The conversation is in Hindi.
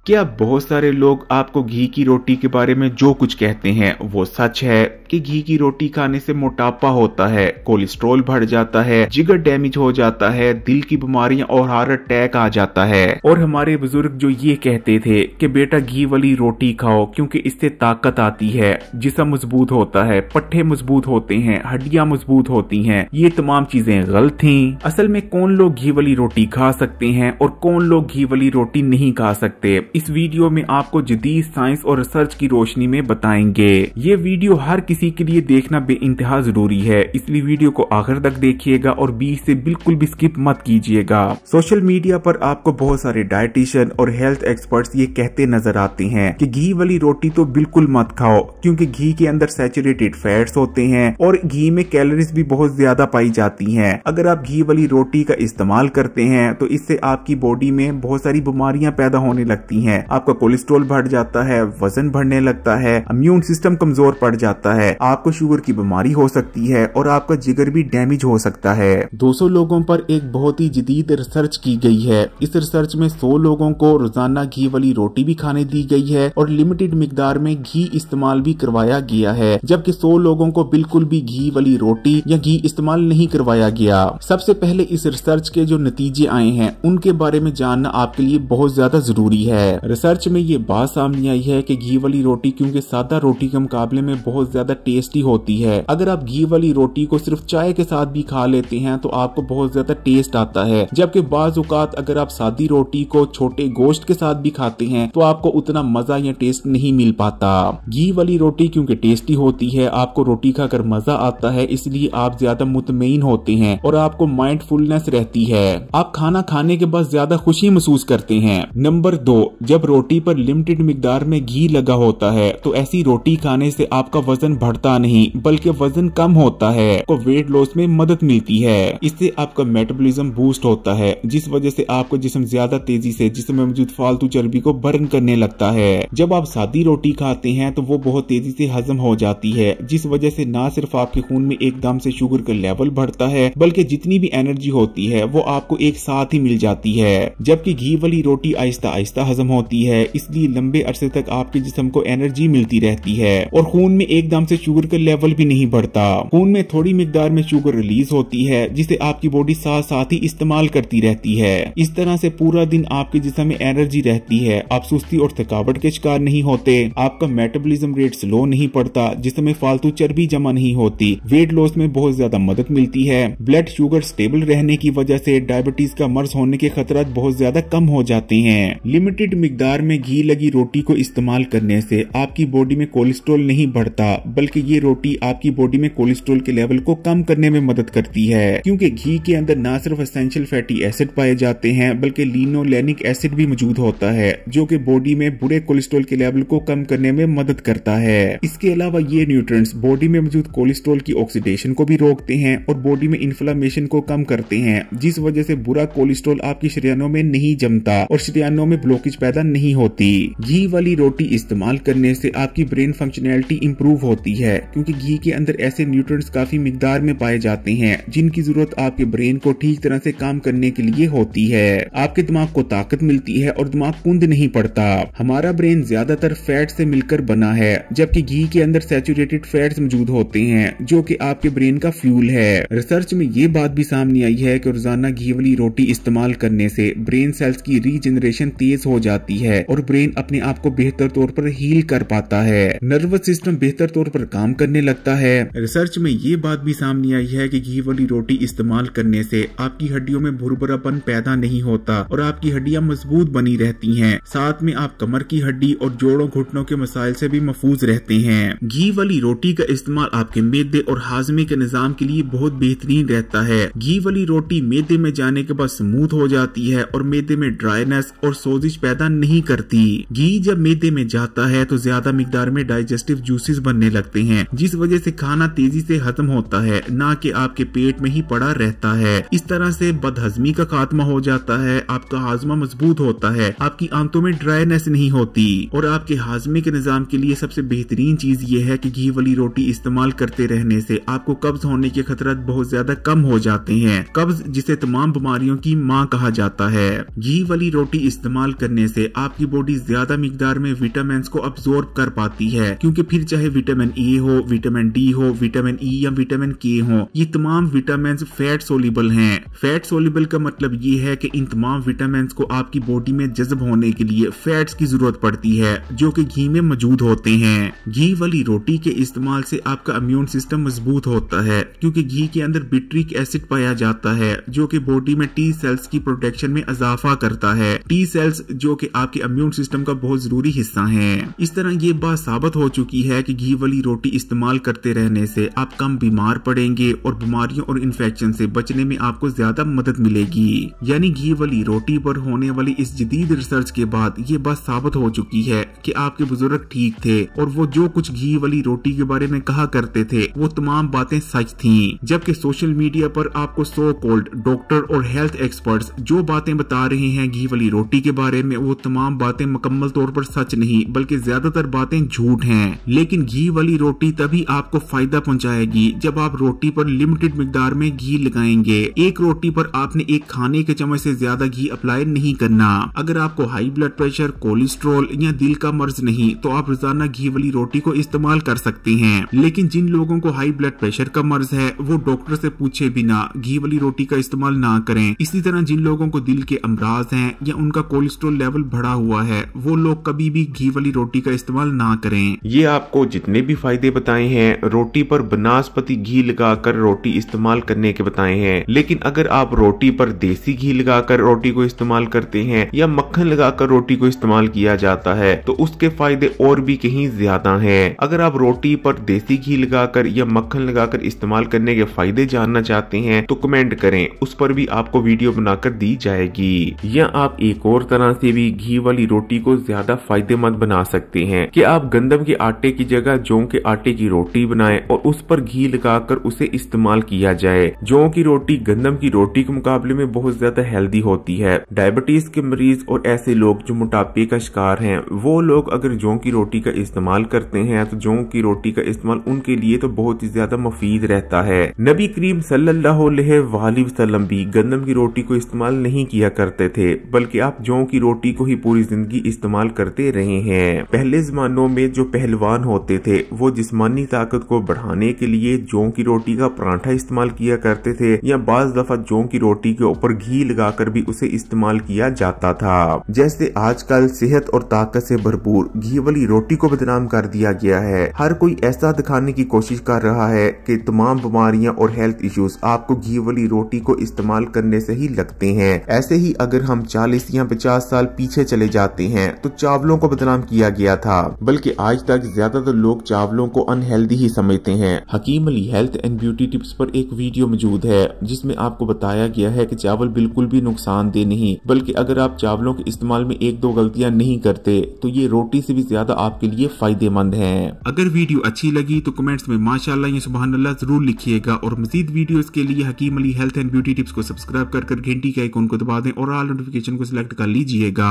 क्या बहुत सारे लोग आपको घी की रोटी के बारे में जो कुछ कहते हैं वो सच है कि घी की रोटी खाने से मोटापा होता है, कोलेस्ट्रॉल बढ़ जाता है, जिगर डैमेज हो जाता है, दिल की बीमारियां और हार्ट अटैक आ जाता है। और हमारे बुजुर्ग जो ये कहते थे कि बेटा घी वाली रोटी खाओ क्योंकि इससे ताकत आती है, जिस्म मजबूत होता है, पट्टे मजबूत होते हैं, हड्डियां मजबूत होती हैं, ये तमाम चीजें गलत थी। असल में कौन लोग घी वाली रोटी खा सकते हैं और कौन लोग घी वाली रोटी नहीं खा सकते, इस वीडियो में आपको जदीद साइंस और रिसर्च की रोशनी में बताएंगे। ये वीडियो हर किसी के लिए देखना बेइंतहा जरूरी है, इसलिए वीडियो को आखिर तक देखिएगा और बीच से बिल्कुल भी स्किप मत कीजिएगा। सोशल मीडिया पर आपको बहुत सारे डाइटिशियन और हेल्थ एक्सपर्ट्स ये कहते नजर आते हैं कि घी वाली रोटी तो बिल्कुल मत खाओ क्योंकि घी के अंदर सैचुरेटेड फैट्स होते हैं और घी में कैलोरीज भी बहुत ज्यादा पाई जाती हैं। अगर आप घी वाली रोटी का इस्तेमाल करते हैं तो इससे आपकी बॉडी में बहुत सारी बीमारियां पैदा होने लगती हैं। आपका कोलेस्ट्रॉल बढ़ जाता है, वजन बढ़ने लगता है, इम्यून सिस्टम कमजोर पड़ जाता है, आपको शुगर की बीमारी हो सकती है और आपका जिगर भी डैमेज हो सकता है। 200 लोगों पर एक बहुत ही जदीद रिसर्च की गई है। इस रिसर्च में 100 लोगों को रोजाना घी वाली रोटी भी खाने दी गई है और लिमिटेड मिकदार में घी इस्तेमाल भी करवाया गया है, जबकि 100 लोगों को बिल्कुल भी घी वाली रोटी या घी इस्तेमाल नहीं करवाया गया। सबसे पहले इस रिसर्च के जो नतीजे आए हैं उनके बारे में जानना आपके लिए बहुत ज्यादा जरूरी है। रिसर्च में ये बात सामने आई है कि घी वाली रोटी क्योंकि सादा रोटी के मुकाबले में बहुत ज्यादा टेस्टी होती है। अगर आप घी वाली रोटी को सिर्फ चाय के साथ भी खा लेते हैं तो आपको बहुत ज्यादा टेस्ट आता है, जबकि बाज़ औक़ात अगर आप सादी रोटी को छोटे गोश्त के साथ भी खाते हैं तो आपको उतना मजा या टेस्ट नहीं मिल पाता। घी वाली रोटी क्योंकि टेस्टी होती है, आपको रोटी खाकर मजा आता है, इसलिए आप ज्यादा मुतमईन होते हैं और आपको माइंडफुलनेस रहती है। आप खाना खाने के बाद ज्यादा खुशी महसूस करते हैं। नंबर 2, जब रोटी पर लिमिटेड मिकदार में घी लगा होता है तो ऐसी रोटी खाने से आपका वजन बढ़ता नहीं बल्कि वजन कम होता है, तो वेट लॉस में मदद मिलती है। इससे आपका मेटाबॉलिज्म बूस्ट होता है, जिस वजह से आपका जिस्म ज्यादा तेजी से जिस्म में मौजूद फालतू चर्बी को बर्न करने लगता है। जब आप सादी रोटी खाते हैं तो वो बहुत तेजी से हजम हो जाती है, जिस वजह से न सिर्फ आपके खून में एकदम से शुगर का लेवल बढ़ता है बल्कि जितनी भी एनर्जी होती है वो आपको एक साथ ही मिल जाती है। जबकि घी वाली रोटी आहिस्ता आहिस्ता हजम होती है, इसलिए लंबे अरसे तक आपके जिस्म को एनर्जी मिलती रहती है और खून में एकदम से शुगर का लेवल भी नहीं बढ़ता। खून में थोड़ी मिकदार में शुगर रिलीज होती है जिसे आपकी बॉडी साथ साथ ही इस्तेमाल करती रहती है। इस तरह से पूरा दिन आपके जिस्म में एनर्जी रहती है, आप सुस्ती और थकावट के शिकार नहीं होते, आपका मेटाबॉलिज्म रेट स्लो नहीं पड़ता, जिस्म में फालतू चर्बी जमा नहीं होती, वेट लॉस में बहुत ज्यादा मदद मिलती है। ब्लड शुगर स्टेबल रहने की वजह से डायबिटीज का मर्ज होने के खतरात बहुत ज्यादा कम हो जाते हैं। लिमिटेड मिकदार में घी लगी रोटी को इस्तेमाल करने से आपकी बॉडी में कोलेस्ट्रॉल नहीं बढ़ता बल्कि ये रोटी आपकी बॉडी में कोलेस्ट्रॉल के लेवल को कम करने में मदद करती है, क्योंकि घी के अंदर न सिर्फ एसेंशियल फैटी एसिड पाए जाते हैं बल्कि लिनोलेनिक एसिड भी मौजूद होता है जो कि बॉडी में बुरे कोलेस्ट्रॉल के लेवल को कम करने में मदद करता है। इसके अलावा ये न्यूट्रिएंट्स बॉडी में मौजूद कोलेस्ट्रॉल की ऑक्सीडेशन को भी रोकते हैं और बॉडी में इन्फ्लेमेशन को कम करते हैं, जिस वजह से बुरा कोलेस्ट्रॉल आपकी शरीयानों में नहीं जमता और शरीयानों में ब्लॉकेज पैदा नहीं होती। घी वाली रोटी इस्तेमाल करने से आपकी ब्रेन फंक्शनैलिटी इंप्रूव होती है, क्योंकि घी के अंदर ऐसे न्यूट्रिएंट्स काफी मिकदार में पाए जाते हैं जिनकी जरूरत आपके ब्रेन को ठीक तरह से काम करने के लिए होती है। आपके दिमाग को ताकत मिलती है और दिमाग कुंद नहीं पड़ता। हमारा ब्रेन ज्यादातर फैट से मिलकर बना है, जबकि घी के अंदर सैचुरेटेड फैट्स मौजूद होते हैं जो कि आपके ब्रेन का फ्यूल है। रिसर्च में ये बात भी सामने आई है कि रोजाना घी वाली रोटी इस्तेमाल करने से ब्रेन सेल्स की रीजनरेशन तेज हो जाती है और ब्रेन अपने आप को बेहतर तौर पर हील कर पाता है। नर्वस सिस्टम बेहतर तौर पर काम करने लगता है। रिसर्च में ये बात भी सामने आई है कि घी वाली रोटी इस्तेमाल करने से आपकी हड्डियों में भुरभुरापन पैदा नहीं होता और आपकी हड्डियां मजबूत बनी रहती हैं। साथ में आप कमर की हड्डी और जोड़ों घुटनों के मसाइल से भी महफूज रहते हैं। घी वाली रोटी का इस्तेमाल आपके मैदे और हाजमे के निजाम के लिए बहुत बेहतरीन रहता है। घी वाली रोटी मैदे में जाने के बाद स्मूथ हो जाती है और मैदे में ड्राइनेस और सोजिश पैदा नहीं करती। घी जब मैदे में जाता है तो ज्यादा मिकदार में डाइजेस्टिव जूसेस बनने लगते हैं, जिस वजह से खाना तेजी से हजम होता है, ना कि आपके पेट में ही पड़ा रहता है। इस तरह से बदहजमी का खात्मा हो जाता है, आपका हाजमा मजबूत होता है, आपकी आंतों में ड्राइनेस नहीं होती और आपके हाजमे के निजाम के लिए सबसे बेहतरीन चीज ये है कि घी वाली रोटी इस्तेमाल करते रहने से आपको कब्ज होने के खतरात बहुत ज्यादा कम हो जाते हैं। कब्ज जिसे तमाम बीमारियों की माँ कहा जाता है। घी वाली रोटी इस्तेमाल करने से आपकी बॉडी ज्यादा मिकदार में विटामिन को अब्सॉर्ब कर पाती है, क्योंकि फिर चाहे विटामिन ए हो, विटामिन डी हो, विटामिन ई या विटामिन के हो, ये तमाम विटामिन फैट सोल्यूबल हैं। फैट सोल्यूबल का मतलब ये है कि इन तमाम विटामिन को आपकी बॉडी में जज्ब होने के लिए फैट्स की जरूरत पड़ती है जो कि घी में मौजूद होते हैं। घी वाली रोटी के इस्तेमाल से आपका इम्यून सिस्टम मजबूत होता है, क्योंकि घी के अंदर बिट्रिक एसिड पाया जाता है जो कि बॉडी में टी सेल्स की प्रोटेक्शन में इजाफा करता है। टी सेल्स जो कि आपके इम्यून सिस्टम का बहुत जरूरी हिस्सा है। इस तरह ये बात साबित हो चुकी है कि घी वाली रोटी इस्तेमाल करते रहने से आप कम बीमार पड़ेंगे और बीमारियों और इन्फेक्शन से बचने में आपको ज्यादा मदद मिलेगी। यानी घी वाली रोटी पर होने वाली इस जदीद रिसर्च के बाद ये बात साबित हो चुकी है कि आपके बुजुर्ग ठीक थे और वो जो कुछ घी वाली रोटी के बारे में कहा करते थे वो तमाम बातें सच थीं। जबकि सोशल मीडिया पर आपको सो कॉल्ड डॉक्टर और हेल्थ एक्सपर्ट्स जो बातें बता रहे हैं घी वाली रोटी के बारे में, वो तमाम बातें मुकम्मल तौर पर सच नहीं बल्कि ज्यादातर बातें झूठ हैं। लेकिन घी वाली रोटी तभी आपको फायदा पहुंचाएगी जब आप रोटी पर लिमिटेड मिकदार में घी लगाएंगे। एक रोटी पर आपने एक खाने के चम्मच से ज्यादा घी अप्लाई नहीं करना। अगर आपको हाई ब्लड प्रेशर, कोलेस्ट्रॉल या दिल का मर्ज नहीं तो आप रोजाना घी वाली रोटी को इस्तेमाल कर सकते हैं। लेकिन जिन लोगों को हाई ब्लड प्रेशर का मर्ज है वो डॉक्टर से पूछे बिना घी वाली रोटी का इस्तेमाल ना करें। इसी तरह जिन लोगों को दिल के अमराज हैं या उनका कोलेस्ट्रॉल लेवल बढ़ा हुआ है वो लोग कभी भी घी वाली रोटी का इस्तेमाल ना करें। ये आपको जितने भी फायदे बताए हैं रोटी पर बनास्पति घी लगाकर रोटी इस्तेमाल करने के बताए हैं, लेकिन अगर आप रोटी पर देसी घी लगाकर रोटी को इस्तेमाल करते हैं या मक्खन लगाकर रोटी को इस्तेमाल किया जाता है तो उसके फायदे और भी कहीं ज्यादा हैं। अगर आप रोटी पर देसी घी लगाकर या मक्खन लगाकर इस्तेमाल करने के फायदे जानना चाहते हैं तो कमेंट करें, उस पर भी आपको वीडियो बनाकर दी जाएगी। या आप एक और तरह से भी घी वाली रोटी को ज्यादा फायदेमंद बना सकते हैं कि आप गंदम के आटे की जगह जौ के आटे की रोटी बनाएं और उस पर घी लगाकर उसे इस्तेमाल किया जाए। जौ की रोटी गंदम की रोटी के मुकाबले में बहुत ज्यादा हेल्दी होती है। डायबिटीज के मरीज और ऐसे लोग जो मोटापे का शिकार हैं वो लोग अगर जौ की रोटी का इस्तेमाल करते हैं तो जौ की रोटी का इस्तेमाल उनके लिए तो बहुत ही ज्यादा मुफीद रहता है। नबी करीम सल्लल्लाहु अलैहि वसल्लम भी गंदम की रोटी को इस्तेमाल नहीं किया करते थे, बल्कि आप जौ की रोटी को ही पूरी जिंदगी इस्तेमाल करते रहे हैं। पहले जमानों में जो पहलवान होते थे वो जिस्मानी ताकत को बढ़ाने के लिए जौ की रोटी का पराठा इस्तेमाल किया करते थे या बाज दफा जौ की रोटी के ऊपर घी लगाकर भी उसे इस्तेमाल किया जाता था। जैसे आजकल सेहत और ताकत से भरपूर घी वाली रोटी को बदनाम कर दिया गया है। हर कोई ऐसा दिखाने की कोशिश कर रहा है कि तमाम बीमारियां और हेल्थ इश्यूज आपको घी वाली रोटी को इस्तेमाल करने से ही लगते हैं। ऐसे ही अगर हम 40 या 50 साल पीछे चले जाते हैं तो चावलों को बदनाम किया गया था, बल्कि आज तक ज्यादातर लोग चावलों को अनहेल्दी ही समझते हैं। Hakim Ali health and beauty tips पर एक वीडियो मौजूद है जिसमें आपको बताया गया है कि चावल बिल्कुल भी नुकसानदेह नहीं, बल्कि अगर आप चावलों के इस्तेमाल में एक दो गलतियां नहीं करते तो ये रोटी से भी ज्यादा आपके लिए फायदेमंद है। अगर वीडियो अच्छी लगी तो कमेंट्स में माशाअल्लाह या सुभान अल्लाह जरूर लिखिएगा और मजीद वीडियोस के लिए Hakim Ali health and beauty tips को सब्सक्राइब कर घंटी के आइकॉन को दबा दें और ऑल नोटिफिकेशन को सिलेक्ट कर लीजिएगा।